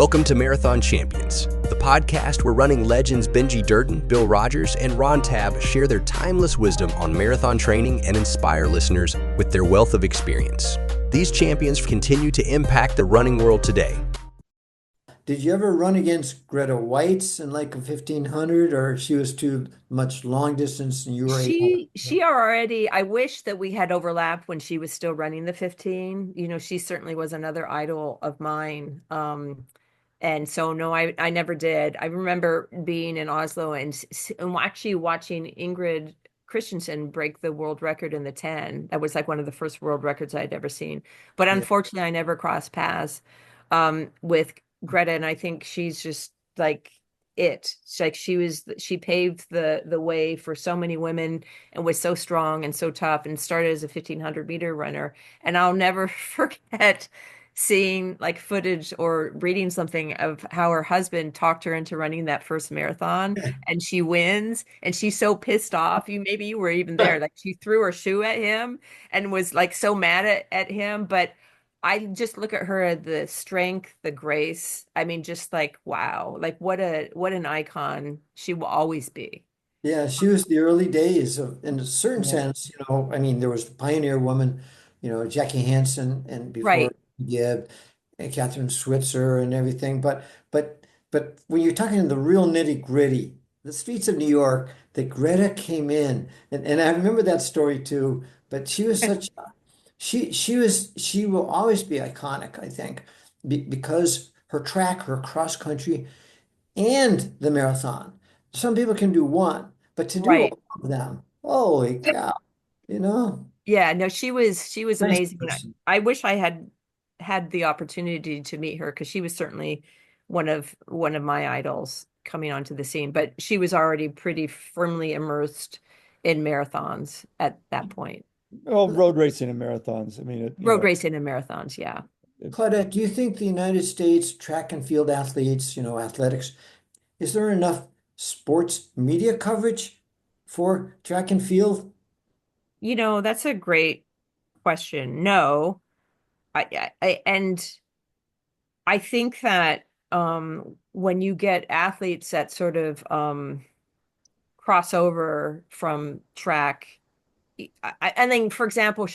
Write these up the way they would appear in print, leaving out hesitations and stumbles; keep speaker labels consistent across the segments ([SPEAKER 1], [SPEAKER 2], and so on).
[SPEAKER 1] Welcome to Marathon Champions, the podcast where running legends Benji Durden, Bill Rogers, and Ron Tabb share their timeless wisdom on marathon training and inspire listeners with their wealth of experience. These champions continue to impact the running world today.
[SPEAKER 2] Did you ever run against Greta Weitz in like a 1500, or she was too much long distance and you were 800?
[SPEAKER 3] She already, I wish that we had overlapped when she was still running the 15. She certainly was another idol of mine. And so no, I never did. I remember being in Oslo and actually watching Ingrid Christensen break the world record in the 10. That was like one of the first world records I'd ever seen. But
[SPEAKER 2] Yeah.
[SPEAKER 3] unfortunately, I never crossed paths with Greta, and I think she's just like it. It's like she paved the way for so many women and was so strong and so tough and started as a 1500-meter runner. And I'll never forget seeing like footage or reading something of how her husband talked her into running that first marathon and she wins and she's so pissed off. Maybe you were even there. Like she threw her shoe at him and was like so mad at him. But I just look at her, the strength, the grace. I mean, just like, wow, like what an icon she will always be.
[SPEAKER 2] Yeah, she was the early days of, in a certain sense, I mean, there was the pioneer woman, Jackie Hansen and before
[SPEAKER 3] Right.
[SPEAKER 2] Gibb and Catherine Switzer and everything. But when you're talking the real nitty gritty, the streets of New York, that Greta came in, and I remember that story too, but she was such she will always be iconic, I think, because her track, her cross country, and the marathon. Some people can do one, but to do
[SPEAKER 3] Right.
[SPEAKER 2] all of them, holy cow, you know,
[SPEAKER 3] Yeah, no, she was
[SPEAKER 2] nice
[SPEAKER 3] amazing.
[SPEAKER 2] person.
[SPEAKER 3] I wish I had the opportunity to meet her because she was certainly one of my idols coming onto the scene, but she was already pretty firmly immersed in marathons at that point.
[SPEAKER 4] Well, road racing and marathons. I mean,
[SPEAKER 3] Road racing and marathons, yeah.
[SPEAKER 2] Claudette, do you think the United States track and field athletes, athletics, is there enough sports media coverage for track and field?
[SPEAKER 3] That's a great question. No, and I think that when you get athletes that sort of cross over from track, I think, for example,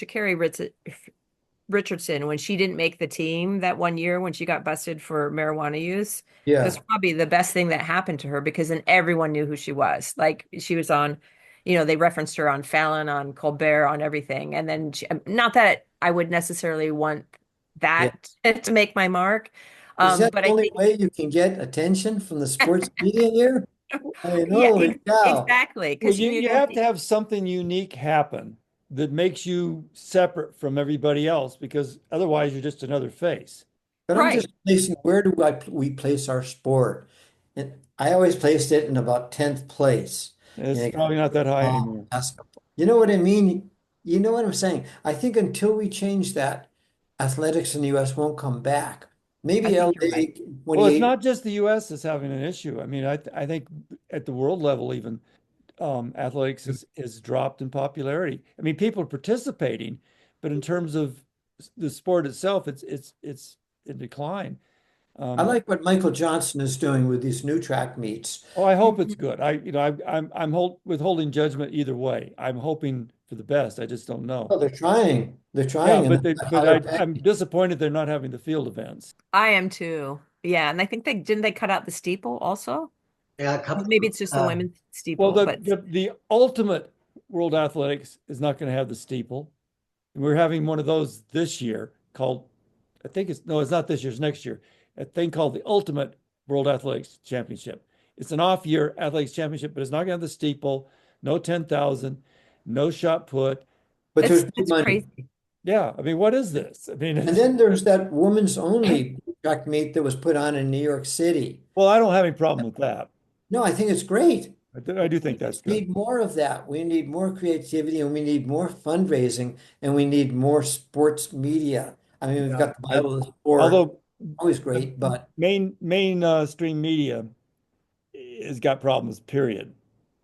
[SPEAKER 3] Richardson, when she didn't make the team that one year when she got busted for marijuana use, it was
[SPEAKER 2] Yeah.
[SPEAKER 3] probably the best thing that happened to her because then everyone knew who she was. Like she was on, they referenced her on Fallon, on Colbert, on everything. And then not that I would necessarily want
[SPEAKER 2] Yeah.
[SPEAKER 3] that to make my mark.
[SPEAKER 2] Is that
[SPEAKER 3] But
[SPEAKER 2] the
[SPEAKER 3] I
[SPEAKER 2] only
[SPEAKER 3] think
[SPEAKER 2] way you can get attention from the sports media here? I mean,
[SPEAKER 3] yeah,
[SPEAKER 2] holy cow.
[SPEAKER 3] exactly.
[SPEAKER 4] well,
[SPEAKER 3] Because
[SPEAKER 4] you have to have something unique happen that makes you separate from everybody else, because otherwise you're just another face.
[SPEAKER 2] But I'm
[SPEAKER 3] right.
[SPEAKER 2] just placing, where do we place our sport? And I always placed it in about 10th place.
[SPEAKER 4] It's
[SPEAKER 2] You
[SPEAKER 4] probably not that high anymore.
[SPEAKER 2] you know what I mean? You know what I'm saying? I think until we change that, athletics in the US won't come back.
[SPEAKER 3] I
[SPEAKER 2] Maybe
[SPEAKER 3] think you're
[SPEAKER 2] LA
[SPEAKER 3] right.
[SPEAKER 4] Well, it's
[SPEAKER 2] 28.
[SPEAKER 4] not just the U.S. that's having an issue. I mean, I think at the world level, even athletics has dropped in popularity. I mean, people are participating, but in terms of the sport itself, it's in decline.
[SPEAKER 2] I
[SPEAKER 4] Um,
[SPEAKER 2] like what Michael Johnson is doing with these new track meets.
[SPEAKER 4] Oh, I hope it's
[SPEAKER 3] Mhm.
[SPEAKER 4] good. I'm withholding judgment either way. I'm hoping for the best. I just don't know.
[SPEAKER 2] Oh, they're trying. They're
[SPEAKER 4] Yeah,
[SPEAKER 2] trying, and
[SPEAKER 4] but
[SPEAKER 2] they're higher pay.
[SPEAKER 4] I'm disappointed they're not having the field events.
[SPEAKER 3] I am too. Yeah, and I think they cut out the steeple also.
[SPEAKER 5] Yeah, a couple.
[SPEAKER 3] Maybe it's just the women's
[SPEAKER 4] Well,
[SPEAKER 3] steeple, but
[SPEAKER 4] the ultimate World Athletics is not going to have the steeple. We're having one of those this year called, I think it's no, it's not this year, it's next year. A thing called the Ultimate World Athletics Championship. It's an off-year athletics championship, but it's not going to have the steeple, no 10,000, no shot put.
[SPEAKER 2] But
[SPEAKER 3] that's
[SPEAKER 2] there's big
[SPEAKER 3] that's
[SPEAKER 2] money.
[SPEAKER 3] crazy.
[SPEAKER 4] Yeah, I mean, what is this? I mean,
[SPEAKER 2] And then there's that women's only track meet that was put on in New York City.
[SPEAKER 4] well, I don't have any problem with that.
[SPEAKER 2] No, I think it's great.
[SPEAKER 4] I do
[SPEAKER 2] We
[SPEAKER 4] think that's
[SPEAKER 2] just
[SPEAKER 4] good.
[SPEAKER 2] need more of that. We need more creativity and we need more fundraising and we need more sports media. I mean, we've
[SPEAKER 4] Yeah.
[SPEAKER 2] got the Bible of the sport,
[SPEAKER 4] Although
[SPEAKER 2] always
[SPEAKER 4] the
[SPEAKER 2] great, but
[SPEAKER 4] mainstream media has got problems, period.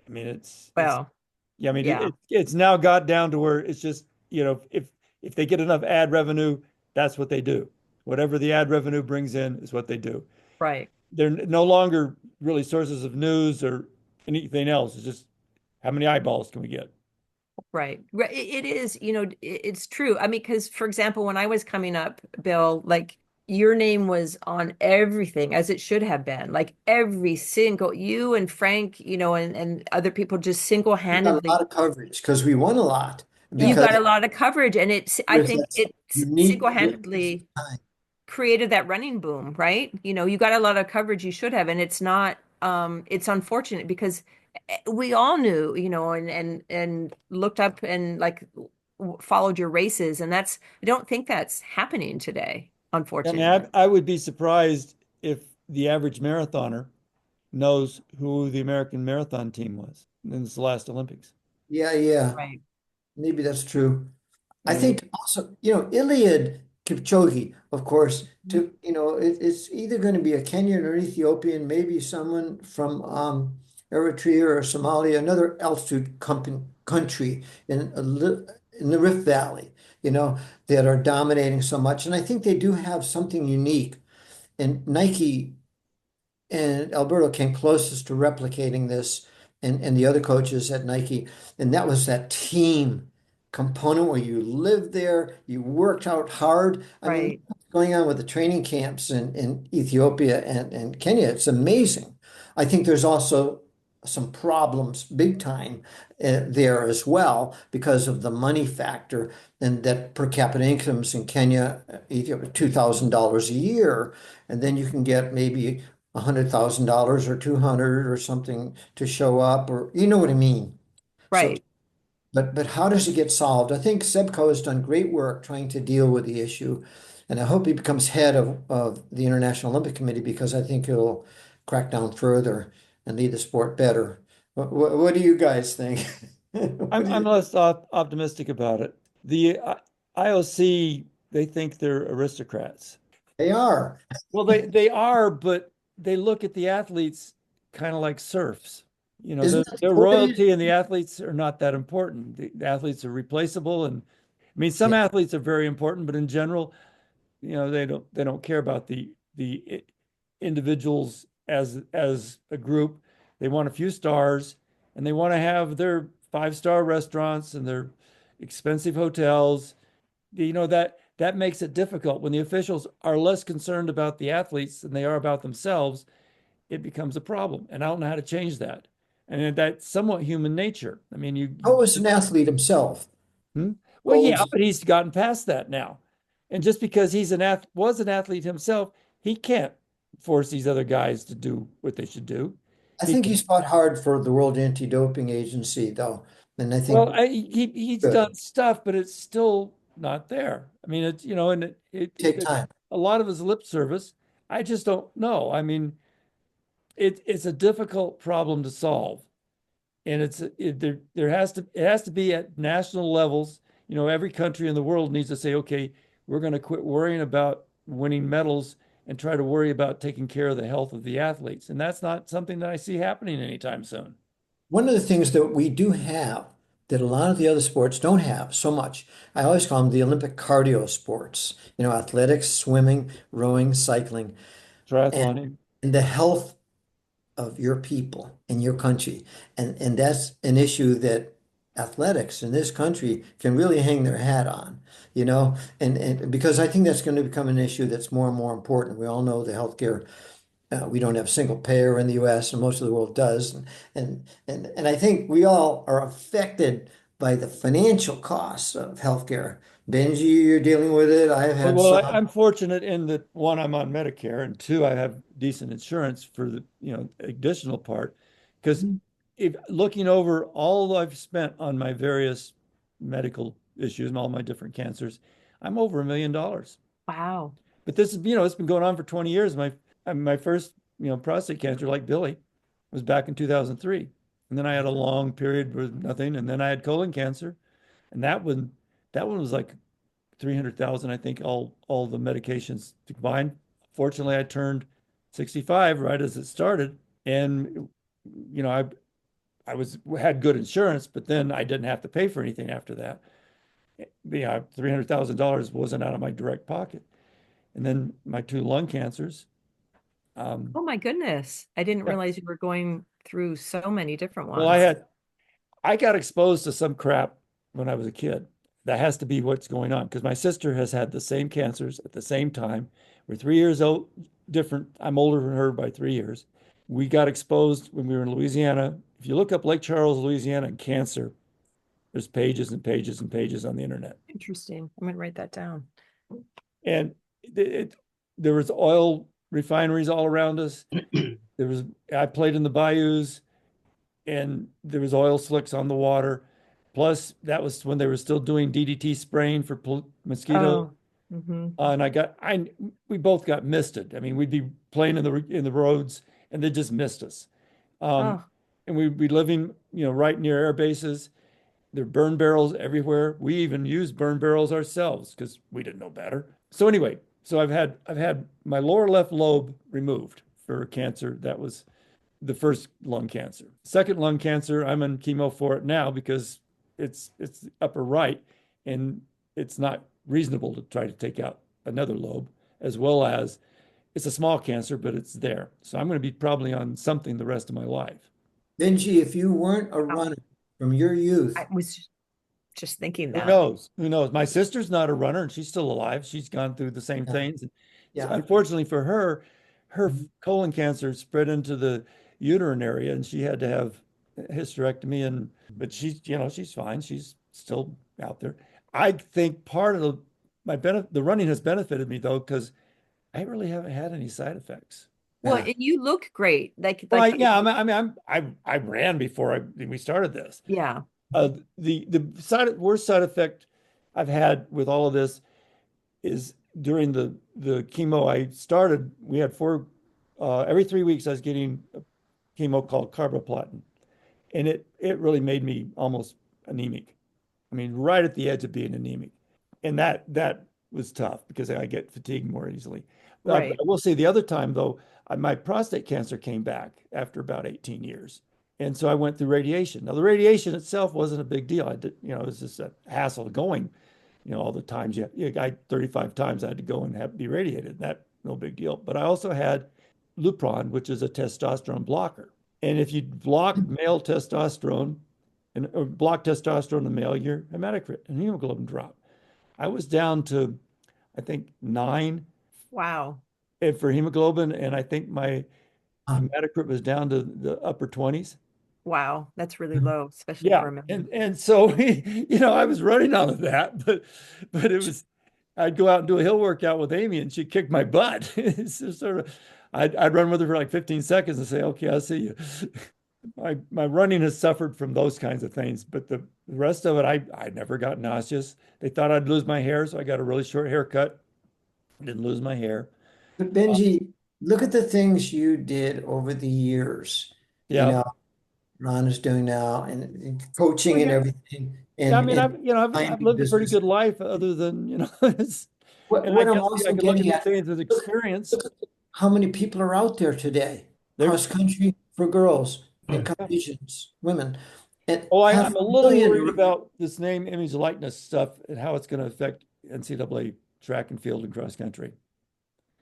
[SPEAKER 4] I mean, it's
[SPEAKER 3] Well,
[SPEAKER 4] yeah, I mean,
[SPEAKER 3] yeah.
[SPEAKER 4] it's now got down to where it's just, if they get enough ad revenue, that's what they do. Whatever the ad revenue brings in is what they do.
[SPEAKER 3] Right.
[SPEAKER 4] They're no longer really sources of news or anything else. It's just how many eyeballs can we get?
[SPEAKER 3] Right. It is, it's true. I mean, because for example, when I was coming up, Bill, like your name was on everything as it should have been. Like every single, you and Frank, and other people just
[SPEAKER 2] We got a lot
[SPEAKER 3] single-handedly,
[SPEAKER 2] of coverage because we won a lot
[SPEAKER 3] you
[SPEAKER 2] because
[SPEAKER 3] got a lot of coverage. And I
[SPEAKER 2] there's
[SPEAKER 3] think
[SPEAKER 2] that
[SPEAKER 3] it's
[SPEAKER 2] unique
[SPEAKER 3] single-handedly
[SPEAKER 2] time.
[SPEAKER 3] created that running boom, right? You got a lot of coverage you should have, and it's not it's unfortunate because we all knew, and looked up and like followed your races, and I don't think that's happening today,
[SPEAKER 4] I mean,
[SPEAKER 3] unfortunately.
[SPEAKER 4] I would be surprised if the average marathoner knows who the American marathon team was in this last Olympics.
[SPEAKER 2] Yeah, yeah.
[SPEAKER 3] Right.
[SPEAKER 2] Maybe that's true.
[SPEAKER 4] I
[SPEAKER 2] I
[SPEAKER 4] mean,
[SPEAKER 2] think also, Iliad Kipchoge, of course,
[SPEAKER 3] Mhm.
[SPEAKER 2] it's either going to be a Kenyan or Ethiopian, maybe someone from Eritrea or Somalia, another altitude country in the Rift Valley, that are dominating so much. And I think they do have something unique. And Nike and Alberto came closest to replicating this, and the other coaches at Nike, and that was that team component where you lived there, you worked out hard. I mean,
[SPEAKER 3] Right.
[SPEAKER 2] what's going on with the training camps in Ethiopia and Kenya, it's amazing. I think there's also some problems, big time, there as well because of the money factor, and that per capita incomes in Kenya, Ethiopia, $2,000 a year, and then you can get maybe $100,000 or 200 or something to show up, or you know what I mean. So,
[SPEAKER 3] Right.
[SPEAKER 2] but how does it get solved? I think Sebco has done great work trying to deal with the issue, and I hope he becomes head of the International Olympic Committee because I think he'll crack down further and lead the sport better. What do you guys think? What do
[SPEAKER 4] I'm
[SPEAKER 2] you,
[SPEAKER 4] less optimistic about it. The IOC, they think they're aristocrats.
[SPEAKER 2] they are.
[SPEAKER 4] Well, they are, but they look at the athletes kind of like serfs.
[SPEAKER 2] Isn't that
[SPEAKER 4] The
[SPEAKER 2] the way?
[SPEAKER 4] royalty and the athletes are not that important. The athletes are replaceable, and I mean some
[SPEAKER 2] Yeah.
[SPEAKER 4] athletes are very important, but in general, they don't care about the individuals as a group. They want a few stars, and they want to have their five-star restaurants and their expensive hotels. That makes it difficult when the officials are less concerned about the athletes than they are about themselves. It becomes a problem, and I don't know how to change that. And that's somewhat human nature. I mean,
[SPEAKER 2] How was an athlete himself?
[SPEAKER 4] hmm? Well, yeah,
[SPEAKER 2] Goals.
[SPEAKER 4] but he's gotten past that now. And just because he's was an athlete himself, he can't force these other guys to do what they should do.
[SPEAKER 2] I
[SPEAKER 4] He
[SPEAKER 2] think
[SPEAKER 4] can,
[SPEAKER 2] he's fought hard for the World Anti-Doping Agency, though, and I
[SPEAKER 4] well,
[SPEAKER 2] think
[SPEAKER 4] he's
[SPEAKER 2] good.
[SPEAKER 4] done stuff, but it's still not there. I mean, it's and
[SPEAKER 2] Take time.
[SPEAKER 4] a lot of his lip service. I just don't know. I mean, it's a difficult problem to solve, and it has to be at national levels. Every country in the world needs to say, okay, we're going to quit worrying about winning medals and try to worry about taking care of the health of the athletes. And that's not something that I see happening anytime soon.
[SPEAKER 2] One of the things that we do have that a lot of the other sports don't have so much, I always call them the Olympic cardio sports, athletics, swimming, rowing, cycling, and,
[SPEAKER 4] Triathlon.
[SPEAKER 2] and the health of your people in your country. And that's an issue that athletics in this country can really hang their hat on, and because I think that's going to become an issue that's more and more important. We all know the healthcare. We don't have single payer in the US, and most of the world does. And I think we all are affected by the financial costs of healthcare. Benji, you're dealing with it. I've
[SPEAKER 4] Well,
[SPEAKER 2] had
[SPEAKER 4] well,
[SPEAKER 2] some.
[SPEAKER 4] I'm fortunate in that one, I'm on Medicare, and two, I have decent insurance for the additional part. Because if looking over all I've spent on my various medical issues and all my different cancers, I'm over $1 million.
[SPEAKER 3] Wow.
[SPEAKER 4] But this is, it's been going on for 20 years. My first, prostate cancer, like Billy, was back in 2003. And then I had a long period with nothing. And then I had colon cancer. And that one was like 300,000, I think, all the medications combined. Fortunately, I turned 65 right as it started. And, I had good insurance, but then I didn't have to pay for anything after that. Yeah, $300,000 wasn't out of my direct pocket. And then my two lung cancers,
[SPEAKER 3] Oh my goodness. I didn't
[SPEAKER 4] Yeah.
[SPEAKER 3] realize you were going through so many different
[SPEAKER 4] Well,
[SPEAKER 3] ones.
[SPEAKER 4] I got exposed to some crap when I was a kid. That has to be what's going on because my sister has had the same cancers at the same time. We're 3 years old, different. I'm older than her by 3 years. We got exposed when we were in Louisiana. If you look up Lake Charles, Louisiana, and cancer, there's pages and pages and pages on the internet.
[SPEAKER 3] Interesting. I'm going to write that down.
[SPEAKER 4] And there was oil refineries all around us. I played in the bayous, and there was oil slicks on the water. Plus, that was when they were still doing DDT spraying for mosquitoes.
[SPEAKER 3] Oh, mm-hmm.
[SPEAKER 4] And we both got misted. I mean, we'd be playing in the roads, and they just missed us.
[SPEAKER 3] Oh,
[SPEAKER 4] And we'd be living, right near air bases. There are burn barrels everywhere. We even used burn barrels ourselves because we didn't know better. So anyway, I've had my lower left lobe removed for cancer. That was the first lung cancer. Second lung cancer, I'm on chemo for it now because it's the upper right, and it's not reasonable to try to take out another lobe, as well as it's a small cancer, but it's there. So I'm going to be probably on something the rest of my life.
[SPEAKER 2] Benji, if you weren't a runner from your youth,
[SPEAKER 3] I was just thinking
[SPEAKER 4] Who
[SPEAKER 3] that.
[SPEAKER 4] knows? Who knows? My sister's not a runner and she's still alive. She's gone through the same things.
[SPEAKER 2] yeah.
[SPEAKER 4] So unfortunately for her, her colon cancer spread into the uterine area and she had to have a hysterectomy. But she's fine. She's still out there. I think part of the running has benefited me though, because I really haven't had any side effects.
[SPEAKER 3] Well,
[SPEAKER 2] Yeah.
[SPEAKER 3] and you look great.
[SPEAKER 4] Well, yeah, I ran before we started this.
[SPEAKER 3] Yeah.
[SPEAKER 4] The worst side effect I've had with all of this is during the chemo I started. We had every 3 weeks I was getting a chemo called carboplatin, and it really made me almost anemic. I mean, right at the edge of being anemic, and that was tough because I get fatigued more easily.
[SPEAKER 3] Right.
[SPEAKER 4] I will say the other time though, my prostate cancer came back after about 18 years. And so I went through radiation. Now the radiation itself wasn't a big deal. It was just a hassle going, all the times I 35 times I had to go and be radiated. That no big deal. But I also had Lupron, which is a testosterone blocker. And if you block male testosterone or block testosterone in male, your hematocrit and hemoglobin drop. I was down to, I think 9.
[SPEAKER 3] Wow.
[SPEAKER 4] And for hemoglobin, and I think my hematocrit was down to the upper 20s.
[SPEAKER 3] Wow. That's really low, especially for a man.
[SPEAKER 4] And so I was running out of that, but it was I'd go out and do a hill workout with Amy and she'd kick my butt. It's just sort of I'd run with her for like 15 seconds and say, okay, I'll see you. My running has suffered from those kinds of things, but the rest of it, I never got nauseous. They thought I'd lose my hair, so I got a really short haircut. Didn't lose my hair.
[SPEAKER 2] But Benji, look at the things you did over the years.
[SPEAKER 4] Yeah.
[SPEAKER 2] Ron is doing now and coaching and everything.
[SPEAKER 4] Yeah, I mean, I've lived a pretty good life other than,
[SPEAKER 2] What
[SPEAKER 4] and I
[SPEAKER 2] I'm
[SPEAKER 4] guess
[SPEAKER 2] also
[SPEAKER 4] I can look
[SPEAKER 2] getting
[SPEAKER 4] at
[SPEAKER 2] at,
[SPEAKER 4] things with experience.
[SPEAKER 2] look at how many people are out there today.
[SPEAKER 4] There's-
[SPEAKER 2] Cross country for girls and competitions, women. And
[SPEAKER 4] Oh, I'm
[SPEAKER 2] half
[SPEAKER 4] a little
[SPEAKER 2] million
[SPEAKER 4] worried about this name, image, likeness stuff and how it's going to affect NCAA track and field and cross country.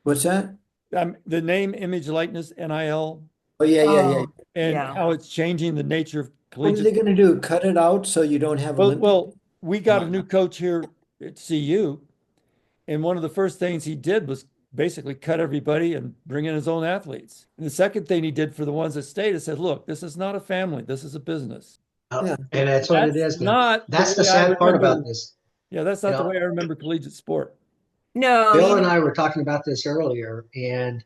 [SPEAKER 2] What's that?
[SPEAKER 4] The name, image, likeness, NIL,
[SPEAKER 2] Oh, yeah.
[SPEAKER 3] Oh,
[SPEAKER 4] and
[SPEAKER 3] yeah.
[SPEAKER 4] how it's changing the nature of
[SPEAKER 2] What are they
[SPEAKER 4] collegiate.
[SPEAKER 2] going to do? Cut it out so you don't have Olympic?
[SPEAKER 4] Well, we got a new coach here at CU, and one of the first things he did was basically cut everybody and bring in his own athletes. And the second thing he did for the ones that stayed is said, look, this is not a family, this is a business.
[SPEAKER 2] Yeah.
[SPEAKER 5] And that's what it is now. That's the
[SPEAKER 4] way I
[SPEAKER 5] sad part
[SPEAKER 4] remember-
[SPEAKER 5] about this.
[SPEAKER 4] Yeah, that's not the way I remember collegiate sport.
[SPEAKER 3] No,
[SPEAKER 5] Bill and I were talking about this earlier, and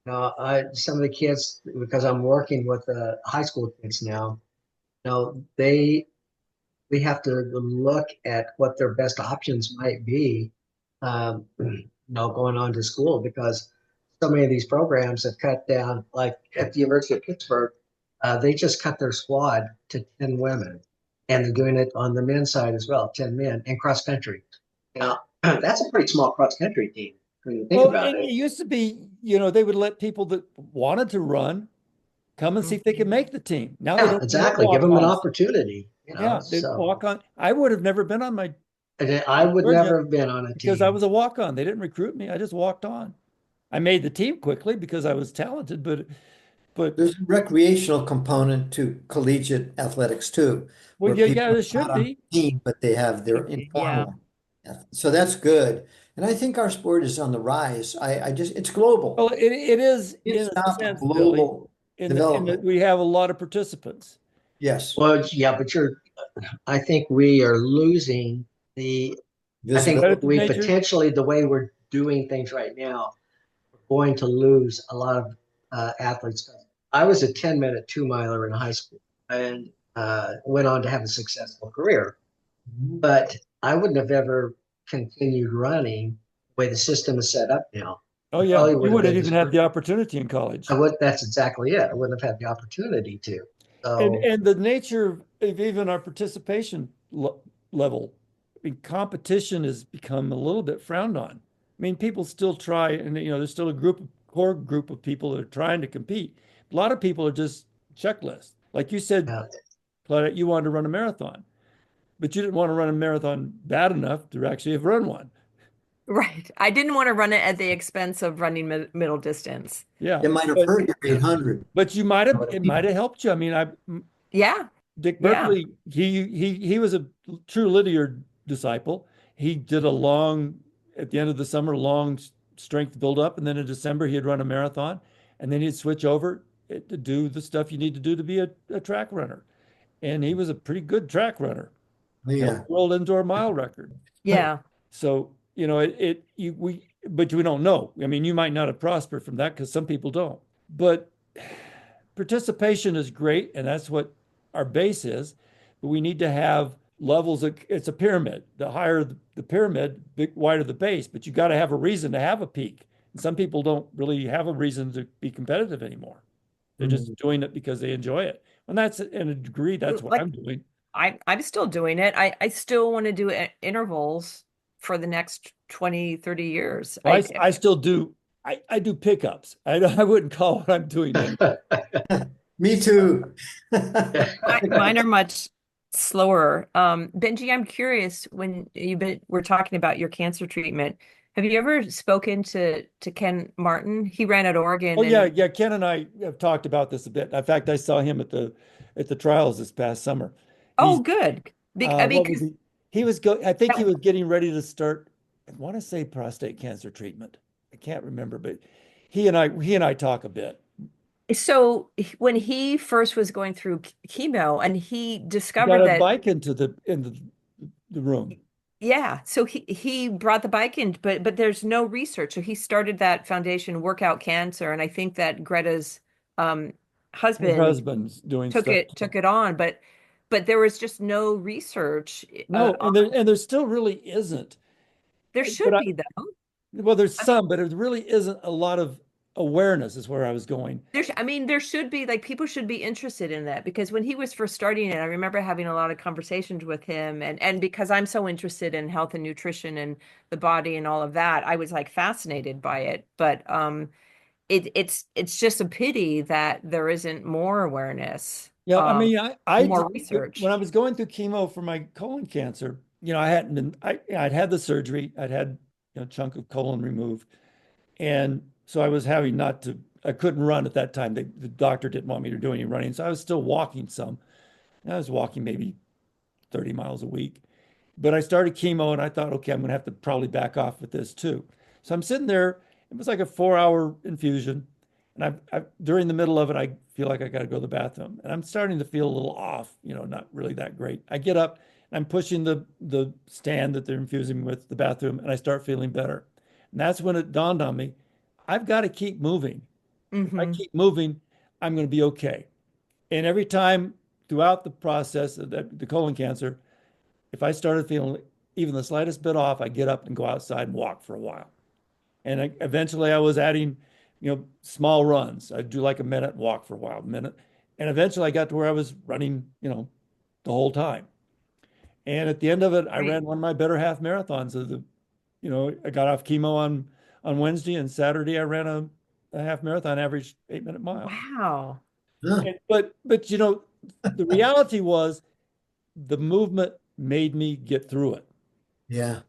[SPEAKER 5] some of the kids, because I'm working with high school kids now, we have to look at what their best options might be, going on to school, because so many of these programs have cut down, like at the University of Pittsburgh, they just cut their squad to 10 women, and they're doing it on the men's side as well, 10 men, and cross country. Now, that's a pretty small cross country team when you think about
[SPEAKER 4] it
[SPEAKER 5] it.
[SPEAKER 4] used to be, they would let people that wanted to run come and see if they could make the team. Now they
[SPEAKER 5] Yeah,
[SPEAKER 4] don't
[SPEAKER 5] exactly. Give them an opportunity.
[SPEAKER 4] They walk on. I would have never been on
[SPEAKER 5] I would never have been on a team
[SPEAKER 4] because I was a walk on. They didn't recruit me. I just walked on. I made the team quickly because I was talented, but
[SPEAKER 2] There's a recreational component to collegiate athletics too,
[SPEAKER 4] well,
[SPEAKER 2] where
[SPEAKER 4] yeah,
[SPEAKER 2] people
[SPEAKER 4] yeah, there
[SPEAKER 2] are not
[SPEAKER 4] should
[SPEAKER 2] on
[SPEAKER 4] be.
[SPEAKER 2] a team, but they have their
[SPEAKER 3] Yeah.
[SPEAKER 2] informal. So that's good. And I think our sport is on the rise. It's global.
[SPEAKER 4] Well, it is
[SPEAKER 2] It's
[SPEAKER 4] in a
[SPEAKER 2] not
[SPEAKER 4] sense, Billy,
[SPEAKER 2] global
[SPEAKER 4] in that
[SPEAKER 2] development.
[SPEAKER 4] we have a lot of participants.
[SPEAKER 2] Yes,
[SPEAKER 5] Well, yeah, but I think we are losing I think
[SPEAKER 2] visibility.
[SPEAKER 4] Competitive
[SPEAKER 5] we
[SPEAKER 4] nature.
[SPEAKER 5] potentially, the way we're doing things right now, are going to lose a lot of athletes. I was a 10-minute 2-miler in high school and went on to have a successful career. But I wouldn't have ever continued running the way the system is set up now.
[SPEAKER 4] Oh yeah,
[SPEAKER 5] Probably
[SPEAKER 4] you
[SPEAKER 5] would have
[SPEAKER 4] wouldn't
[SPEAKER 5] been
[SPEAKER 4] even have the opportunity in college.
[SPEAKER 5] that's exactly it. I wouldn't have had the opportunity to.
[SPEAKER 4] And
[SPEAKER 5] So
[SPEAKER 4] and the nature of even our participation level, I mean, competition has become a little bit frowned on. I mean, people still try, and there's still a core group of people that are trying to compete. A lot of people are just checklists. Like you said,
[SPEAKER 5] uh,
[SPEAKER 4] Claudette, you wanted to run a marathon, but you didn't want to run a marathon bad enough to actually have run one.
[SPEAKER 3] Right. I didn't want to run it at the expense of running middle distance.
[SPEAKER 4] Yeah,
[SPEAKER 2] It might have
[SPEAKER 4] but
[SPEAKER 2] hurt your 800.
[SPEAKER 4] it might have helped you. I mean,
[SPEAKER 3] Yeah.
[SPEAKER 4] Dick
[SPEAKER 3] Yeah.
[SPEAKER 4] Berkeley, he was a true Lydiard disciple. He did at the end of the summer, long strength build up, and then in December he'd run a marathon, and then he'd switch over to do the stuff you need to do to be a track runner. And he was a pretty good track runner, held
[SPEAKER 2] Yeah.
[SPEAKER 4] the world indoor mile record.
[SPEAKER 3] Yeah.
[SPEAKER 4] So, but we don't know. I mean, you might not have prospered from that because some people don't. But participation is great, and that's what our base is. But we need to have levels it's a pyramid. The higher the pyramid, the wider the base, but you got to have a reason to have a peak. And some people don't really have a reason to be competitive anymore. They're just doing it because they enjoy it. And that's in a degree, that's what
[SPEAKER 3] Like
[SPEAKER 4] I'm doing.
[SPEAKER 3] I'm still doing it. I still want to do intervals for the next 20, 30 years.
[SPEAKER 4] Well, I still do. I do pickups. I wouldn't call what I'm doing in.
[SPEAKER 2] Me too.
[SPEAKER 3] Mine are much slower. Benji, I'm curious when we're talking about your cancer treatment. Have you ever spoken to Ken Martin? He ran at Oregon
[SPEAKER 4] Oh yeah,
[SPEAKER 3] and
[SPEAKER 4] yeah. Ken and I have talked about this a bit. In fact, I saw him at the trials this past summer.
[SPEAKER 3] oh,
[SPEAKER 4] He's
[SPEAKER 3] good.
[SPEAKER 4] what was
[SPEAKER 3] Because
[SPEAKER 4] he? I think he was getting ready to start. I want to say prostate cancer treatment. I can't remember, but he and I talk a bit.
[SPEAKER 3] so when he first was going through chemo and he
[SPEAKER 4] He got
[SPEAKER 3] discovered
[SPEAKER 4] a
[SPEAKER 3] that,
[SPEAKER 4] bike into the room.
[SPEAKER 3] yeah, so he brought the bike in, but there's no research. So he started that foundation, Workout Cancer, and I think that Greta's um,
[SPEAKER 4] Her
[SPEAKER 3] husband
[SPEAKER 4] husband's doing stuff.
[SPEAKER 3] took it on, but there was just no research.
[SPEAKER 4] No, and there still really isn't.
[SPEAKER 3] There
[SPEAKER 4] But
[SPEAKER 3] should be though.
[SPEAKER 4] well, there's
[SPEAKER 3] I mean,
[SPEAKER 4] some, but there really isn't a lot of awareness. Is where I was going.
[SPEAKER 3] I mean, there should be like people should be interested in that because when he was first starting it, I remember having a lot of conversations with him, and because I'm so interested in health and nutrition and the body and all of that, I was like fascinated by it. But it's just a pity that there isn't more awareness,
[SPEAKER 4] Yeah, I mean,
[SPEAKER 3] more
[SPEAKER 4] when
[SPEAKER 3] research.
[SPEAKER 4] I was going through chemo for my colon cancer, I hadn't been, I'd had the surgery, I'd had, a chunk of colon removed. And so I was having not to, I couldn't run at that time. The doctor didn't want me to do any running. So I was still walking some. And I was walking maybe 30 miles a week. But I started chemo and I thought, okay, I'm going to have to probably back off with this too. So I'm sitting there. It was like a 4 hour infusion. And during the middle of it, I feel like I got to go to the bathroom. And I'm starting to feel a little off, not really that great. I get up and I'm pushing the stand that they're infusing with the bathroom and I start feeling better. And that's when it dawned on me, I've got to keep moving. If I
[SPEAKER 3] Hmm.
[SPEAKER 4] keep moving, I'm going to be okay. And every time throughout the process of the colon cancer, if I started feeling even the slightest bit off, I get up and go outside and walk for a while. And eventually I was adding, small runs. I'd do like a minute, walk for a while, a minute. And eventually I got to where I was running, the whole time. And at the end of it, I
[SPEAKER 3] Right.
[SPEAKER 4] ran one of my better half marathons of I got off chemo on Wednesday and Saturday I ran a half marathon, average 8-minute mile.
[SPEAKER 3] Wow.
[SPEAKER 2] Huh.
[SPEAKER 4] But the reality was the movement made me get through it.
[SPEAKER 2] Yeah.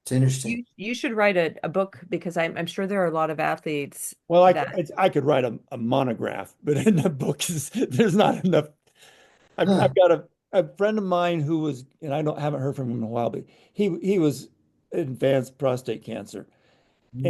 [SPEAKER 2] It's interesting.
[SPEAKER 3] You should write a book because I'm sure there are a lot of athletes
[SPEAKER 4] Well,
[SPEAKER 3] that
[SPEAKER 4] I could write a monograph, but in the book there's not enough.
[SPEAKER 2] Huh.
[SPEAKER 4] I've got a friend of mine who was, and haven't heard from him in a while, but he was advanced prostate cancer,
[SPEAKER 2] Mm.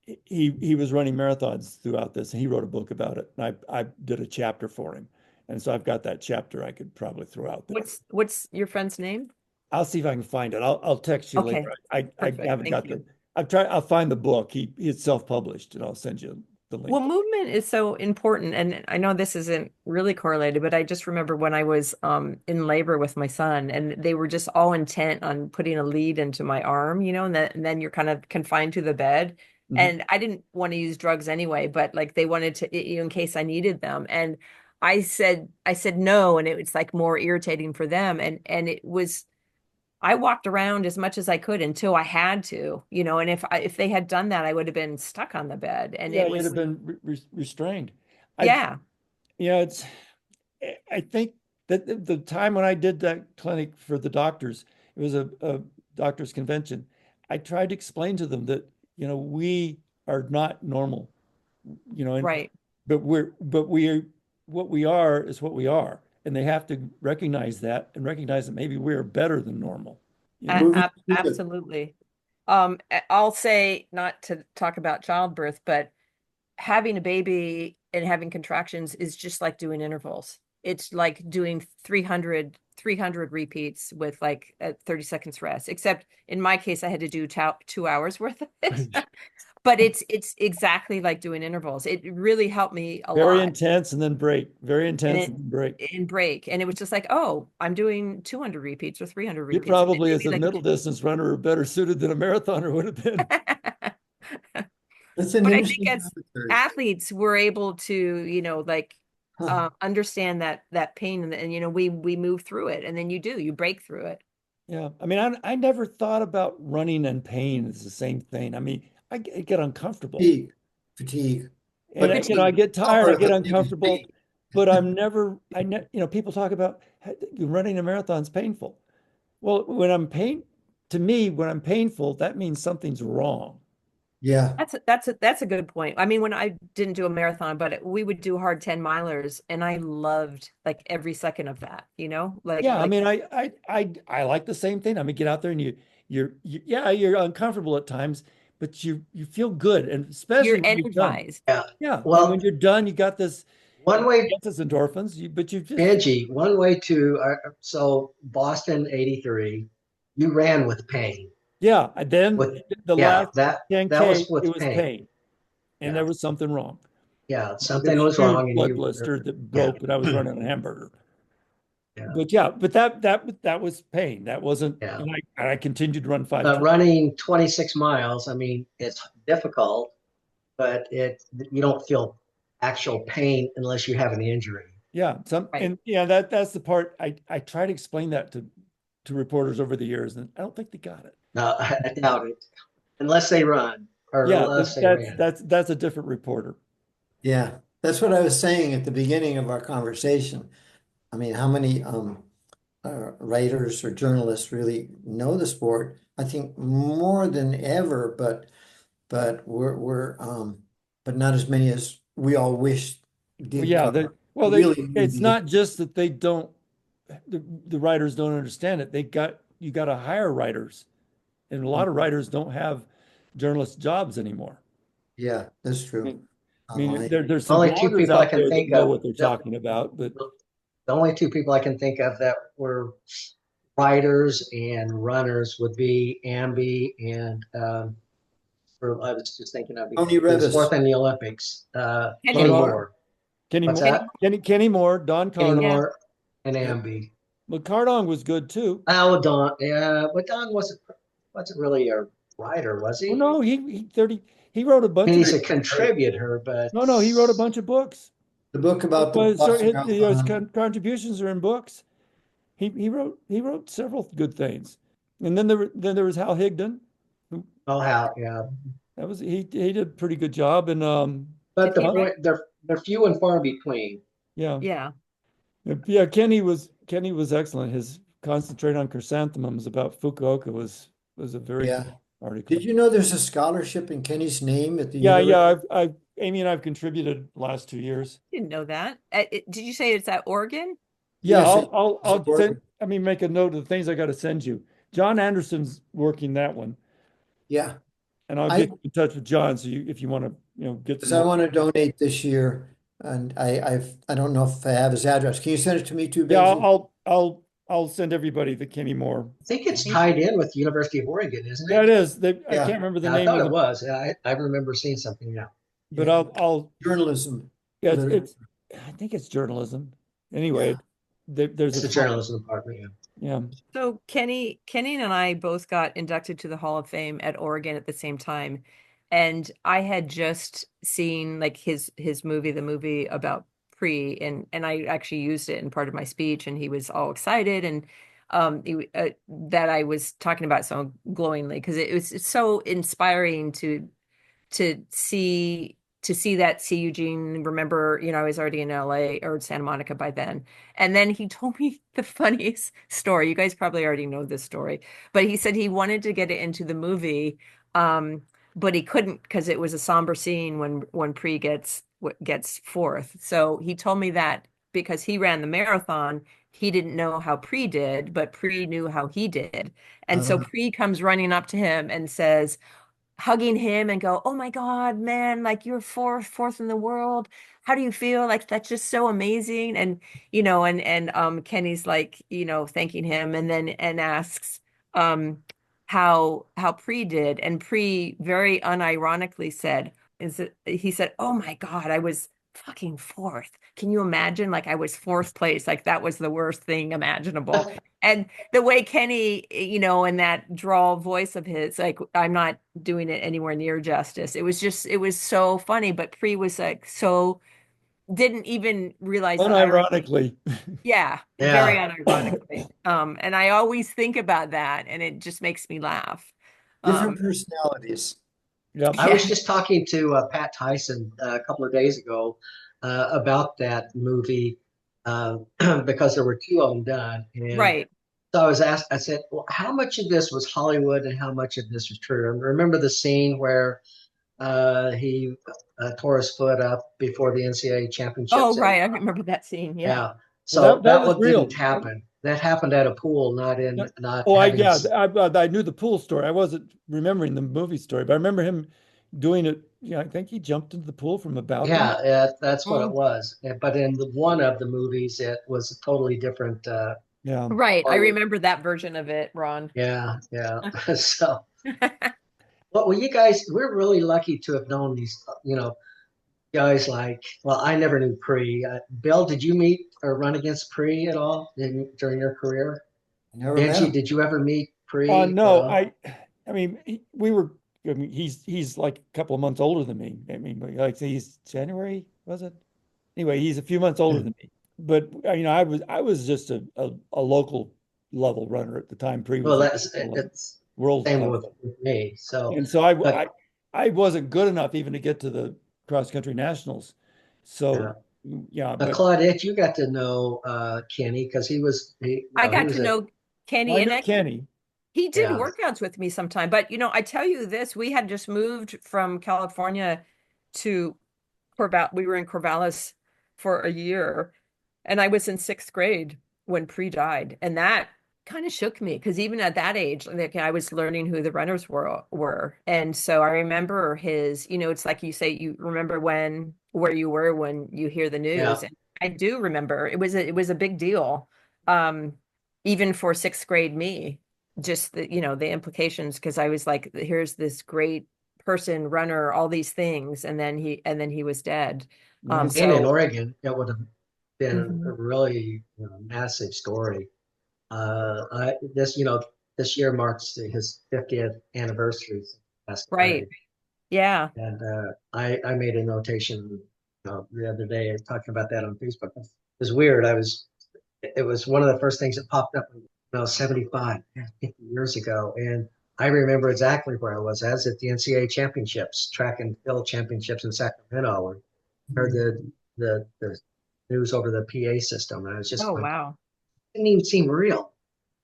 [SPEAKER 4] and he was running marathons throughout this, and he wrote a book about it, and I did a chapter for him, and so I've got that chapter I could probably throw out there.
[SPEAKER 3] what's your friend's name?
[SPEAKER 4] I'll see if I can find it. I'll text you later.
[SPEAKER 3] Okay,
[SPEAKER 4] I
[SPEAKER 3] perfect.
[SPEAKER 4] haven't
[SPEAKER 3] Thank
[SPEAKER 4] got
[SPEAKER 3] you.
[SPEAKER 4] I'll find the book. It's self-published, and I'll send you the link.
[SPEAKER 3] Well, movement is so important, and I know this isn't really correlated, but I just remember when I was in labor with my son, and they were just all intent on putting a lead into my arm, and then you're kind of confined to the bed.
[SPEAKER 4] Mhm.
[SPEAKER 3] And I didn't want to use drugs anyway, but like they wanted to, in case I needed them. And I said no, and it was like more irritating for them. And it was, I walked around as much as I could until I had to, and if they had done that, I would have been stuck on the bed. And
[SPEAKER 4] Yeah,
[SPEAKER 3] it
[SPEAKER 4] you'd have
[SPEAKER 3] was,
[SPEAKER 4] been restrained. I,
[SPEAKER 3] yeah.
[SPEAKER 4] it's, I think that the time when I did that clinic for the doctors, it was a doctors convention. I tried to explain to them that, we are not normal, and
[SPEAKER 3] Right.
[SPEAKER 4] but we are what we are is what we are, and they have to recognize that and recognize that maybe we're better than normal.
[SPEAKER 2] Moving through it.
[SPEAKER 3] Absolutely. I'll say, not to talk about childbirth, but having a baby and having contractions is just like doing intervals. It's like doing 300 repeats with like 30 seconds rest, except in my case, I had to do 2 hours worth of it. But it's exactly like doing intervals. It really helped me a
[SPEAKER 4] Very
[SPEAKER 3] lot.
[SPEAKER 4] intense and then break. Very
[SPEAKER 3] And
[SPEAKER 4] intense and then break.
[SPEAKER 3] break. And it was just like, oh, I'm doing 200 repeats or 300
[SPEAKER 4] You
[SPEAKER 3] repeats. And then
[SPEAKER 4] probably,
[SPEAKER 3] you'll
[SPEAKER 4] as
[SPEAKER 3] be
[SPEAKER 4] a
[SPEAKER 3] like,
[SPEAKER 4] middle distance runner, are better suited than a marathoner would have been.
[SPEAKER 2] That's an
[SPEAKER 3] but I think
[SPEAKER 2] interesting
[SPEAKER 3] as
[SPEAKER 2] commentary.
[SPEAKER 3] athletes, we're able to, like
[SPEAKER 2] Huh.
[SPEAKER 3] understand that pain, and we move through it, and then you break through it.
[SPEAKER 4] Yeah. I mean, I never thought about running and pain as the same thing. I mean, I get uncomfortable.
[SPEAKER 2] Fatigue, fatigue.
[SPEAKER 4] And
[SPEAKER 2] But
[SPEAKER 4] I
[SPEAKER 3] Fatigue.
[SPEAKER 4] get tired,
[SPEAKER 2] power
[SPEAKER 4] I
[SPEAKER 2] of
[SPEAKER 4] get
[SPEAKER 2] the thing is
[SPEAKER 4] uncomfortable,
[SPEAKER 2] pain.
[SPEAKER 4] but I'm never, people talk about running a marathon is painful. Well, to me, when I'm painful, that means something's wrong.
[SPEAKER 2] Yeah.
[SPEAKER 3] That's a good point. I mean, when I didn't do a marathon, but we would do hard 10 milers, and I loved like every second of that,
[SPEAKER 4] Yeah, I
[SPEAKER 3] like
[SPEAKER 4] mean, I like the same thing. I mean, get out there and yeah, you're uncomfortable at times, but you feel good, and
[SPEAKER 3] you're
[SPEAKER 4] especially when you're done.
[SPEAKER 3] energized.
[SPEAKER 5] Yeah.
[SPEAKER 4] Yeah, and when
[SPEAKER 5] Well,
[SPEAKER 4] you're done, you got this,
[SPEAKER 5] one way,
[SPEAKER 4] yes, it's endorphins, but you just,
[SPEAKER 5] Benji, one way to, so Boston 83, you ran with pain.
[SPEAKER 4] yeah. And then
[SPEAKER 5] With,
[SPEAKER 4] the
[SPEAKER 5] yeah,
[SPEAKER 4] last
[SPEAKER 5] that
[SPEAKER 4] 10K,
[SPEAKER 5] was
[SPEAKER 4] it
[SPEAKER 5] with
[SPEAKER 4] was
[SPEAKER 5] pain.
[SPEAKER 4] pain, and
[SPEAKER 5] Yeah.
[SPEAKER 4] there was something wrong.
[SPEAKER 5] Yeah.
[SPEAKER 4] There
[SPEAKER 5] Something
[SPEAKER 4] was
[SPEAKER 5] was
[SPEAKER 4] a huge
[SPEAKER 5] wrong and
[SPEAKER 4] blood
[SPEAKER 5] you,
[SPEAKER 4] blister that
[SPEAKER 5] yeah.
[SPEAKER 4] broke, and I was running a hamburger.
[SPEAKER 5] Yeah.
[SPEAKER 4] But yeah, but that was pain. That wasn't,
[SPEAKER 5] Yeah.
[SPEAKER 4] and I continued to run 5K.
[SPEAKER 5] Running 26 miles, I mean, it's difficult, but you don't feel actual pain unless you have an injury.
[SPEAKER 4] Yeah,
[SPEAKER 3] Right.
[SPEAKER 4] and yeah, that's the part I try to explain that to reporters over the years, and I don't think they got it.
[SPEAKER 5] No, I doubt it. Unless they run or
[SPEAKER 4] Yeah,
[SPEAKER 5] unless they ran.
[SPEAKER 4] that's a different reporter.
[SPEAKER 2] Yeah. That's what I was saying at the beginning of our conversation. I mean, how many writers or journalists really know the sport? I think more than ever, but but not as many as we all wish
[SPEAKER 4] Well,
[SPEAKER 2] did
[SPEAKER 4] yeah,
[SPEAKER 2] cover. Really knew
[SPEAKER 4] it's
[SPEAKER 2] the
[SPEAKER 4] not just that they don't the writers don't understand it. You got to hire writers, and a lot of writers don't have journalist jobs anymore.
[SPEAKER 2] Yeah, that's
[SPEAKER 4] I
[SPEAKER 2] true.
[SPEAKER 4] mean, there's some
[SPEAKER 5] Only two
[SPEAKER 4] bloggers
[SPEAKER 5] people I
[SPEAKER 4] out
[SPEAKER 5] can
[SPEAKER 4] there that
[SPEAKER 5] think
[SPEAKER 4] know
[SPEAKER 5] of
[SPEAKER 4] what they're
[SPEAKER 5] that
[SPEAKER 4] talking about, but
[SPEAKER 5] the only two people I can think of that were riders and runners would be Amby and I was just thinking of
[SPEAKER 2] Tony
[SPEAKER 5] he was
[SPEAKER 2] Revis.
[SPEAKER 5] fourth in the Olympics.
[SPEAKER 3] Kenny
[SPEAKER 5] Kenny
[SPEAKER 2] Don,
[SPEAKER 3] Moore.
[SPEAKER 5] Moore. What's that?
[SPEAKER 4] Kenny Moore, Don
[SPEAKER 5] Kenny
[SPEAKER 4] Cardone.
[SPEAKER 3] Yeah.
[SPEAKER 5] Moore and
[SPEAKER 2] yeah.
[SPEAKER 5] Amby.
[SPEAKER 4] Well, Cardone was good too.
[SPEAKER 5] Oh, Don. Yeah, but Don wasn't really a writer, was
[SPEAKER 4] Well,
[SPEAKER 5] he?
[SPEAKER 4] no, he wrote a
[SPEAKER 5] I
[SPEAKER 4] bunch
[SPEAKER 5] mean,
[SPEAKER 4] of
[SPEAKER 5] he's a contributor, but
[SPEAKER 4] no, he wrote a bunch of books.
[SPEAKER 2] the book about the
[SPEAKER 4] Well, so
[SPEAKER 2] Boston
[SPEAKER 4] his
[SPEAKER 2] Marathon.
[SPEAKER 4] contributions are in books. He wrote several good things. And then there was Hal Higdon. Who,
[SPEAKER 5] oh, how, yeah.
[SPEAKER 4] that was he did a pretty good job. And
[SPEAKER 5] But
[SPEAKER 3] Did
[SPEAKER 5] the
[SPEAKER 3] he
[SPEAKER 4] uh,
[SPEAKER 3] write?
[SPEAKER 5] point, they're few and far between.
[SPEAKER 4] yeah.
[SPEAKER 3] Yeah.
[SPEAKER 4] Yeah, Kenny was excellent. His concentrate on chrysanthemums about Fukuoka was a very
[SPEAKER 2] Yeah.
[SPEAKER 4] article.
[SPEAKER 2] Did you know there's a scholarship in Kenny's name at the
[SPEAKER 4] Yeah,
[SPEAKER 2] university?
[SPEAKER 4] Amy and I've contributed the last 2 years.
[SPEAKER 3] Didn't know that. Did you say it's at Oregon?
[SPEAKER 4] Yeah,
[SPEAKER 2] Yes,
[SPEAKER 4] I'll send, I mean, make a note of the things I got to send you. John Anderson's working that one,
[SPEAKER 2] yeah.
[SPEAKER 4] and I'll
[SPEAKER 2] I
[SPEAKER 4] get in touch with John. So if you want to, get
[SPEAKER 2] Because
[SPEAKER 4] some
[SPEAKER 2] I
[SPEAKER 4] more.
[SPEAKER 2] want to donate this year, and I don't know if I have his address. Can you send it to me too,
[SPEAKER 4] Yeah,
[SPEAKER 2] Benji?
[SPEAKER 4] I'll send everybody the Kenny Moore.
[SPEAKER 5] I think it's tied in with the University of Oregon, isn't
[SPEAKER 4] Yeah,
[SPEAKER 5] it?
[SPEAKER 4] it is. I
[SPEAKER 2] Yeah.
[SPEAKER 4] can't remember the
[SPEAKER 5] Yeah, I
[SPEAKER 4] name
[SPEAKER 5] thought
[SPEAKER 4] of
[SPEAKER 5] it
[SPEAKER 4] the,
[SPEAKER 5] was. I remember seeing something now.
[SPEAKER 4] but
[SPEAKER 2] Yeah.
[SPEAKER 4] I'll
[SPEAKER 2] Journalism.
[SPEAKER 4] yeah,
[SPEAKER 2] Liter-
[SPEAKER 4] I think it's journalism. Anyway,
[SPEAKER 2] Yeah.
[SPEAKER 4] there's
[SPEAKER 5] It's
[SPEAKER 4] a
[SPEAKER 5] the journalism department. Yeah.
[SPEAKER 4] yeah.
[SPEAKER 3] So Kenny and I both got inducted to the Hall of Fame at Oregon at the same time. And I had just seen like his movie, the movie about Pre, and I actually used it in part of my speech, and he was all excited, and that I was talking about so glowingly because it's so inspiring to see Eugene. Remember, I was already in LA or Santa Monica by then. And then he told me the funniest story. You guys probably already know this story, but he said he wanted to get it into the movie, but he couldn't because it was a somber scene when Pre gets fourth. So he told me that because he ran the marathon, he didn't know how Pre did, but Pre knew how he did. And so
[SPEAKER 2] uh,
[SPEAKER 3] Pre comes running up to him and says, hugging him and go, "Oh my God, man, like you're fourth in the world. How do you feel? Like that's just so amazing." And Kenny's like, thanking him and then and asks how Pre did. And Pre very unironically said, he said, "Oh my God, I was fucking fourth. Can you imagine? Like I was fourth place. Like that was the worst thing imaginable." And the way Kenny, in that drawl voice of his, like, I'm not doing it anywhere near justice. It was so funny, but Pre was like, so didn't even realize the irony.
[SPEAKER 4] Unironically.
[SPEAKER 3] Yeah, very
[SPEAKER 5] Yeah.
[SPEAKER 3] unironically. And I always think about that and it just makes me laugh.
[SPEAKER 2] different
[SPEAKER 3] Um,
[SPEAKER 2] personalities.
[SPEAKER 4] Yep.
[SPEAKER 5] I was
[SPEAKER 3] yeah,
[SPEAKER 5] just talking to Pat Tyson a couple of days ago about that movie because there were two of them done. And
[SPEAKER 3] right.
[SPEAKER 5] so I was asked, I said, well, how much of this was Hollywood and how much of this was true? And remember the scene where he tore his foot up before the NCAA
[SPEAKER 3] Oh,
[SPEAKER 5] championships? And
[SPEAKER 3] right. I remember that scene. Yeah.
[SPEAKER 5] yeah,
[SPEAKER 4] Well,
[SPEAKER 5] so
[SPEAKER 4] that
[SPEAKER 5] that
[SPEAKER 4] was
[SPEAKER 5] one didn't
[SPEAKER 4] real.
[SPEAKER 5] happen. That happened at a pool, not in, not
[SPEAKER 4] Oh,
[SPEAKER 5] having.
[SPEAKER 4] I knew the pool story. I wasn't remembering the movie story, but I remember him doing it. Yeah, I think he jumped into the pool from a balcony.
[SPEAKER 5] Yeah, that's what it
[SPEAKER 3] Mm,
[SPEAKER 5] was. But in one of the movies, it was a totally different.
[SPEAKER 4] Yeah.
[SPEAKER 3] right. I
[SPEAKER 5] Hollywood.
[SPEAKER 3] remember that version of it, Ron.
[SPEAKER 5] Yeah, yeah. So, well, you guys, we're really lucky to have known these, guys like. Well, I never knew Pre. Bill, did you meet or run against Pre at all during your career?
[SPEAKER 2] I never met
[SPEAKER 5] Benji,
[SPEAKER 2] him.
[SPEAKER 5] did you ever meet Pre?
[SPEAKER 4] No, I mean, I mean, he's like a couple of months older than me. I mean, like he's January, was it? Anyway, he's a few months older than me. But I was just a local level runner at the time. Pre
[SPEAKER 5] Well,
[SPEAKER 4] was a
[SPEAKER 5] it's
[SPEAKER 4] world
[SPEAKER 5] same
[SPEAKER 4] level.
[SPEAKER 5] with me. So,
[SPEAKER 4] And so
[SPEAKER 5] but
[SPEAKER 4] I wasn't good enough even to get to the cross country nationals.
[SPEAKER 5] yeah.
[SPEAKER 4] So yeah, but
[SPEAKER 5] Claudette, you got to know Kenny because
[SPEAKER 3] I
[SPEAKER 5] he
[SPEAKER 3] got
[SPEAKER 5] was
[SPEAKER 3] to
[SPEAKER 5] a
[SPEAKER 3] know
[SPEAKER 4] well,
[SPEAKER 3] Kenny,
[SPEAKER 4] I
[SPEAKER 3] and
[SPEAKER 4] knew
[SPEAKER 3] actually
[SPEAKER 4] Kenny.
[SPEAKER 3] he did
[SPEAKER 5] yeah.
[SPEAKER 3] workouts with me sometime. But I tell you this, we had just moved from California to we were in Corvallis for a year, and I was in sixth grade when Pre died, and that kind of shook me because even at that age, like I was learning who the runners were, and so I remember his. It's like you say, you remember where you were when you hear the
[SPEAKER 5] Yeah.
[SPEAKER 3] news, and I do remember it was a big deal, even for sixth grade me, just the implications because I was like, here's this great person, runner, all these things, and then he was dead.
[SPEAKER 4] Yeah.
[SPEAKER 5] Being in
[SPEAKER 3] So
[SPEAKER 5] Oregon, it would have been a
[SPEAKER 3] mhm.
[SPEAKER 5] really massive story. This this year marks his 50th anniversary since he passed
[SPEAKER 3] Right.
[SPEAKER 5] away,
[SPEAKER 3] Yeah.
[SPEAKER 5] and I made a notation the other day talking about that on Facebook. It was weird. It was one of the first things that popped up. 75, 50 years ago, and I remember exactly where I was. I was at the NCAA championships, track and field championships in Sacramento, and heard the news over the PA system, and I was just
[SPEAKER 3] Oh,
[SPEAKER 5] going,
[SPEAKER 3] wow.
[SPEAKER 5] it didn't even seem real.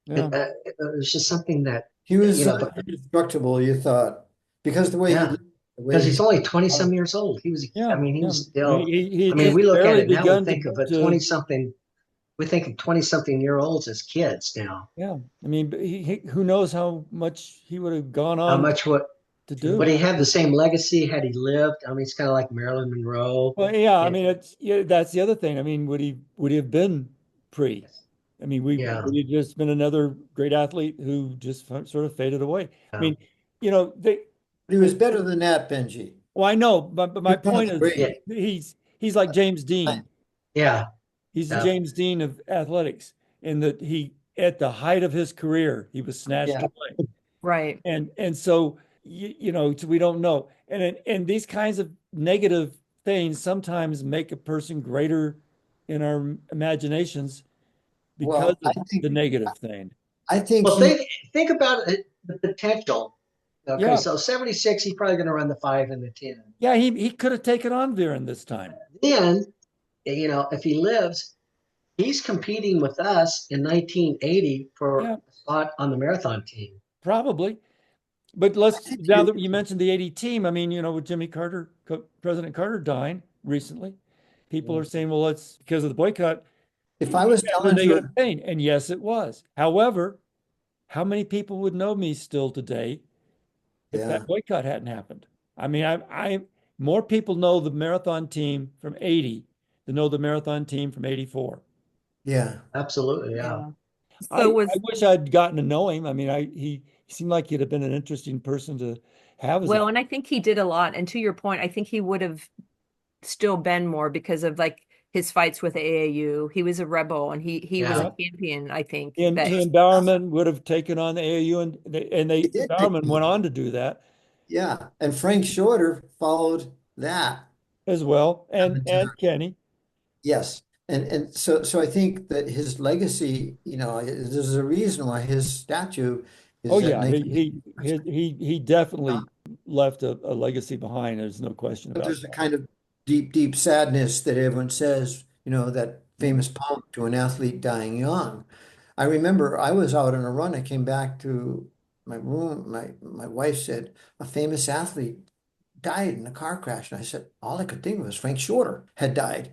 [SPEAKER 4] Yeah.
[SPEAKER 5] It was just something that
[SPEAKER 2] He was
[SPEAKER 5] You know, but
[SPEAKER 2] indestructible, you thought, because the way he
[SPEAKER 5] yeah,
[SPEAKER 2] lived, the way
[SPEAKER 5] because
[SPEAKER 2] he
[SPEAKER 5] he's only 20
[SPEAKER 2] oh,
[SPEAKER 5] some years old. He was,
[SPEAKER 4] Yeah,
[SPEAKER 5] I mean, he
[SPEAKER 4] yeah.
[SPEAKER 5] was still,
[SPEAKER 4] He
[SPEAKER 5] I
[SPEAKER 4] had
[SPEAKER 5] mean,
[SPEAKER 4] just
[SPEAKER 5] we look at
[SPEAKER 4] barely
[SPEAKER 5] it now, we
[SPEAKER 4] begun
[SPEAKER 5] think of a
[SPEAKER 4] to
[SPEAKER 5] 20 something, we think of 20 something year olds as kids now.
[SPEAKER 4] yeah. I mean, but who knows how much he would have gone
[SPEAKER 5] How
[SPEAKER 4] on
[SPEAKER 5] much
[SPEAKER 4] to
[SPEAKER 5] would
[SPEAKER 4] do.
[SPEAKER 5] he have the same legacy had he lived? I mean, it's kind of like Marilyn Monroe.
[SPEAKER 4] Well, yeah, I
[SPEAKER 5] Yeah,
[SPEAKER 4] mean, that's the other thing. I mean, would he have been pre? I mean,
[SPEAKER 5] yeah,
[SPEAKER 4] would he just been another great athlete who just sort of faded away? I
[SPEAKER 5] yeah,
[SPEAKER 4] mean, you know,
[SPEAKER 2] But he was better than that, Benji.
[SPEAKER 4] well, I know, but
[SPEAKER 2] He
[SPEAKER 4] my point
[SPEAKER 2] was
[SPEAKER 4] is
[SPEAKER 5] yeah,
[SPEAKER 2] great.
[SPEAKER 4] he's like James Dean.
[SPEAKER 5] yeah,
[SPEAKER 4] He's the
[SPEAKER 5] yeah.
[SPEAKER 4] James Dean of athletics in that he, at the height of his career, he was snatched
[SPEAKER 2] Yeah.
[SPEAKER 4] away.
[SPEAKER 3] Right.
[SPEAKER 4] And so you know, so we don't know. And these kinds of negative things sometimes make a person greater in our imaginations because
[SPEAKER 2] Well,
[SPEAKER 4] of the negative thing.
[SPEAKER 2] I think
[SPEAKER 5] Well,
[SPEAKER 2] he,
[SPEAKER 5] think about it, the potential. Okay,
[SPEAKER 4] Yeah.
[SPEAKER 5] so 76, he's probably going to run the 5 and the 10.
[SPEAKER 4] Yeah, he could have taken on Viren this time.
[SPEAKER 5] Then, you know, if he lives, he's competing with us in 1980 for
[SPEAKER 4] Yeah,
[SPEAKER 5] a spot on the marathon team.
[SPEAKER 4] probably. But
[SPEAKER 2] I think
[SPEAKER 4] now that you mentioned the 80 team, I mean, you know, with President Carter dying recently, people are saying, well, it's because of the boycott,
[SPEAKER 2] if I was
[SPEAKER 4] the
[SPEAKER 2] telling
[SPEAKER 4] negative
[SPEAKER 2] you,
[SPEAKER 4] thing. And yes, it was. However, how many people would know me still today if
[SPEAKER 2] yeah,
[SPEAKER 4] that boycott hadn't happened? I mean, I more people know the marathon team from 80 than know the marathon team from 84.
[SPEAKER 2] yeah.
[SPEAKER 5] Absolutely, yeah.
[SPEAKER 3] Yeah.
[SPEAKER 4] I
[SPEAKER 3] So was
[SPEAKER 4] wish I'd gotten to know him. I mean, he seemed like he'd have been an interesting person to have as a
[SPEAKER 3] well, and I think he did a lot. And to your point, I think he would have still been more because of like his fights with AAU. He was a rebel and he was a
[SPEAKER 5] Yeah.
[SPEAKER 4] yeah.
[SPEAKER 3] champion, I think,
[SPEAKER 4] And
[SPEAKER 3] that
[SPEAKER 4] he and Bowerman would have taken on the AAU, and
[SPEAKER 2] He did take
[SPEAKER 4] Bowerman
[SPEAKER 2] him
[SPEAKER 4] went
[SPEAKER 2] on.
[SPEAKER 4] on to do that
[SPEAKER 2] Yeah, and Frank Shorter followed that.
[SPEAKER 4] as well,
[SPEAKER 2] And,
[SPEAKER 4] and Kenny.
[SPEAKER 2] yes, and so I think that his legacy, there's a reason why his statue
[SPEAKER 4] Oh
[SPEAKER 2] is at
[SPEAKER 4] yeah,
[SPEAKER 2] 19.
[SPEAKER 4] he definitely left a legacy behind. There's no question
[SPEAKER 2] But
[SPEAKER 4] about
[SPEAKER 2] there's a
[SPEAKER 4] that.
[SPEAKER 2] kind of deep sadness that everyone says, that
[SPEAKER 4] Mhm.
[SPEAKER 2] famous poem to an athlete dying young. I remember I was out on a run. I came back to my room. My wife said, a famous athlete died in a car crash. And I said, all I could think of was Frank Shorter had died.